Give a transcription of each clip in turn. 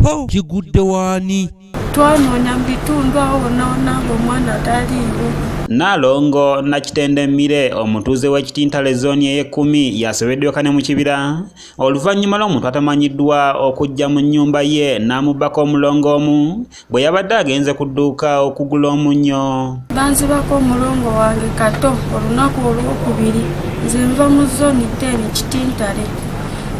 po kigudde waani twanoonya mu bitundu awo wonna ng'omwana taliiwo. Nalongo Nakitende Mire omutuuze w'ekitintale zooni ey'Ekkumi yasobeddweka ne mu kibira oluvannyuma lw'omuntu atamanyiddwa okujja mu nnyumba ye n'amubbako omulongo omu bwe yabadde agenze ku dduuka okugula omunnyo. Banzibako omulongo wange Kato olunaku olwokubiri nze nva mu zooni 10 kitintale.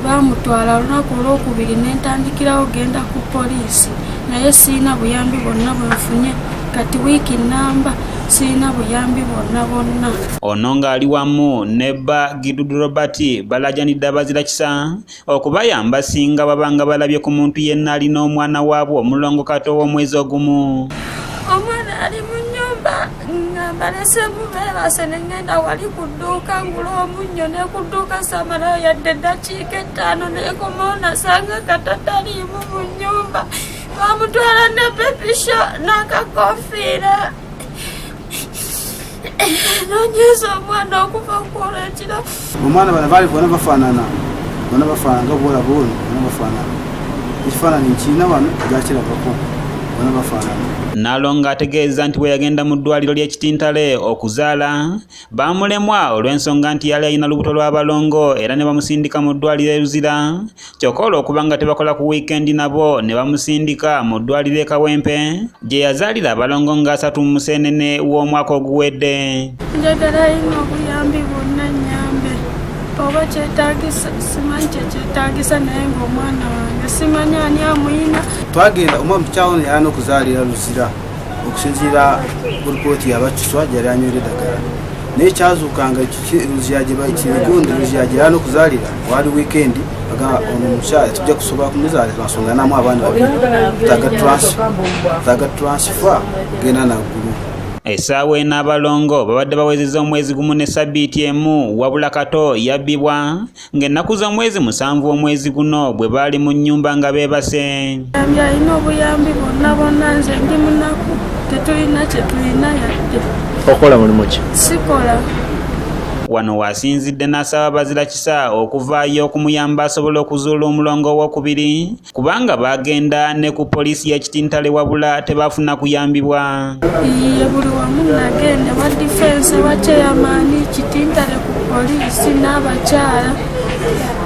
Bamutwala olunaku olwokubiri ne ntandikirawo genda ku poliisi naye siina buyambi bwonna bwe nfunye kati wiiki nnamba siina buyambi bwonna. Ono ng'ali wamu ne bba Gidudu Robert balajanidde Abazira okubayamba singa babanga balabye ku muntu yenna alina omwana waabwe omulongo Kato w'omwezi ogumu. Omwana ali mu nnyumba nga balese bubeebase ne ngenda wali ku dduuka ngula omunnyo ne ku dduuka samalayo yadde eddakiika 5 nekomawo nasanga Kato taliimu mu nnyumba. Bamutwala ne pepisho n'akakofiira nonyeza omwana okuva kukolekira. Omwana bano baali bonna bafaanana nga bwola booni bonna bafaanana. Ekifaananyi nkiina wano gyakirabako bonna bafaanana. Nalongo ategeeza nti bwe yagenda mu ddwaliro ly'ekitintale okuzaala baamulemwa olw'ensonga nti yali alina lubuto lw'abalongo era ne bamusindika mu ddwaliro Luzira kyokka olw'okuba nga tebakola ku wiikendi nabo ne bamusindika mu ddwaliro e Kawempe gye yazaalira abalongo nga 3 mu Museenene w'omwaka oguwedde. Njagala ino obuyambi bwonna nnyambe oba kyetaagisa simanyi kyetaagisa naye ng'omwana wange simanyi ani amuyina. Twagenda omwana mukyalo yalina okuzaalira Luzira okusinziira alipooti yabakiswa gyali anywera eddagala naye kyazuukanga Luzira gye bakigundi Luzira gye yalina okuzaalira wali wiikendi aga ono omukyala tujja kusobola kumuzaala ensonga namu abaana babiri taaga transfer genda naggulu. Essaawa n'abalongo babadde bawezezza omwezi gumu ne ssabbiiti emu wabula Kato yabbibwa ng'ennaku z'omwezi 7 omwezi guno bwe baali mu nnyumba nga beebase. Alina obuyambi bwonna nze ndi munaku tetulina kye tulina yadde. Okola mulimu ki? Sikola. Wano wasinzidde n'asaba Abazira okuvaayo okumuyamba asobole okuzuula omulongo owokubiri kubanga bagenda ne ku poliisi y'ekitintale wabula tebaafuna kuyambibwa. Iye buli wamu nagenda wa difensi wa chairman kitintale ku poliisi n'abakyala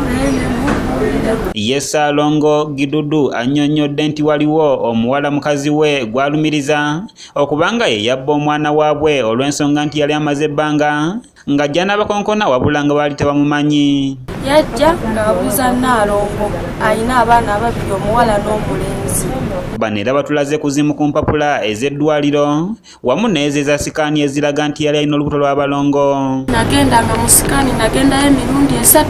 naye ne mbuulira. Ye Ssaalongo Gidudu annyonnyodde nti waliwo omuwala mukazi we gw'alumiriza okubanga ye yabba omwana waabwe olw'ensonga nti yali amaze ebbanga ng'ajja n'abakonkona wabula nga baali tebamumanyi. Yajja ng'abuuza Nalongo alina abaana ababiri omuwala n'omulenzi. Bano era batulaze ku zimu ku mpapula ez'eddwaliro wamu n'ezo eza sikaani eziraga nti yali alina olubuto lw'abalongo. Nagendanga mu sikaani nagendayo emirundi 3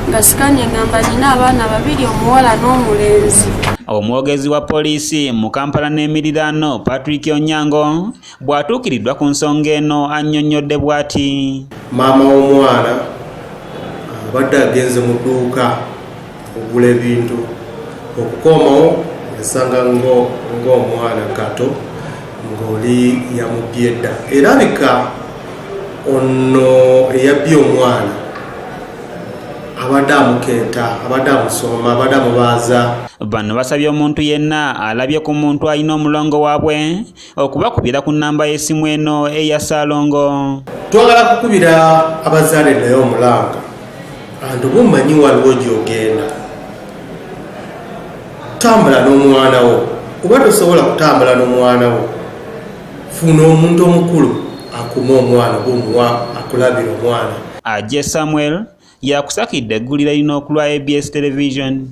nga sikaani engamba nina abaana babiri omuwala n'omulenzi. Omwogezi wa poliisi mu Kampala n'emiriraano Patrick Onyango bw'atuukiriddwa ku nsonga eno annyonnyodde bw'ati. Maama w'omwana abadde agenze mu dduuka okugula ebintu okukomawo yasanga ng'omwana Kato ng'oli yamubbye dda. Erabika ono eyabbye omwana abadde amukeeta abadde amusoma abadde amubaaza. Bano basabye omuntu yenna alabye ku muntu alina omulongo waabwe okubakubira ku nnamba y'essimu eno eya Ssaalongo. Twagala kukubira Abazade naye omulanga anti bumanyi waliwo gy'ogenda tambula n'omwana wo oba tosobola kutambula n'omwana wo funa omuntu omukulu akuma omwana bumuwa akulabira omwana. Ajje Samuel yakusakidde eggulira lino okulwa ABS Television.